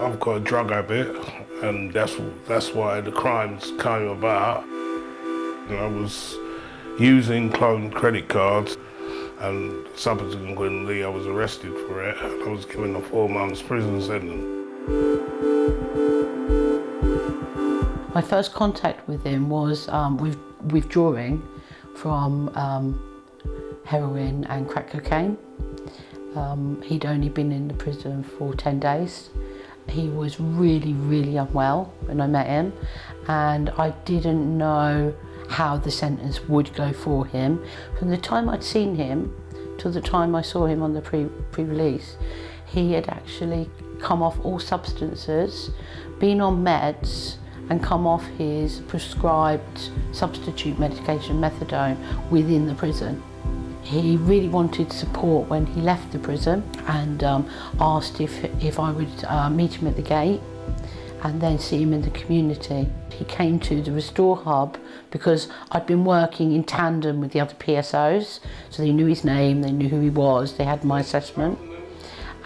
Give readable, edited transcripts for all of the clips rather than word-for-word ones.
I've got a drug habit, and that's why the crimes came about. And I was using cloned credit cards, and subsequently I was arrested for it. I was given a 4 months prison sentence. My first contact with him was withdrawing from heroin and crack cocaine. He'd only been in the prison for 10 days. He was really, really unwell when I met him, and I didn't know how the sentence would go for him. From the time I'd seen him till the time I saw him on the pre-release, he had actually come off all substances, been on meds, and come off his prescribed substitute medication, methadone, within the prison. He really wanted support when he left the prison, and asked if I would meet him at the gate and then see him in the community. He came to the Restore Hub because I'd been working in tandem with the other PSOs, so they knew his name, they knew who he was, they had my assessment.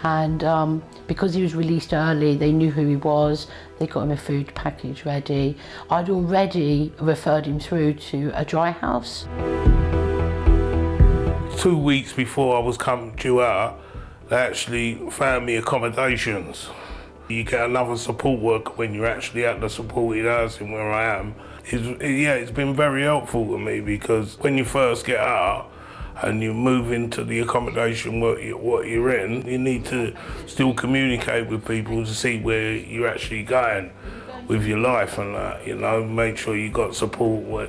And because he was released early, they knew who he was, they got him a food package ready. I'd already referred him through to a dry house. 2 weeks before I was coming due out, they actually found me accommodations. You get another support worker when you're actually at the supported housing where I am. It's been very helpful to me, because when you first get out and you move into the accommodation what you're in, you need to still communicate with people to see where you're actually going with your life, and make sure you got support where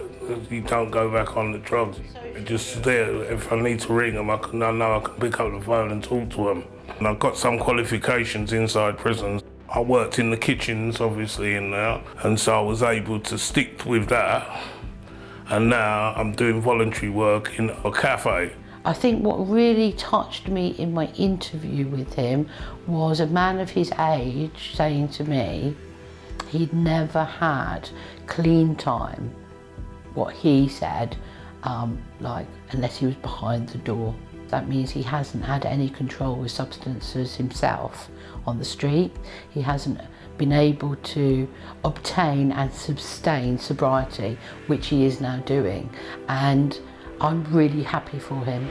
you don't go back on the drugs. Just there, if I need to ring them, I know I can pick up the phone and talk to them. And I've got some qualifications inside prisons. I worked in the kitchens, obviously, in there, and so I was able to stick with that. And now I'm doing voluntary work in a cafe. I think what really touched me in my interview with him was a man of his age saying to me he'd never had clean time, what he said, unless he was behind the door. That means he hasn't had any control with substances himself on the street. He hasn't been able to obtain and sustain sobriety, which he is now doing. And I'm really happy for him.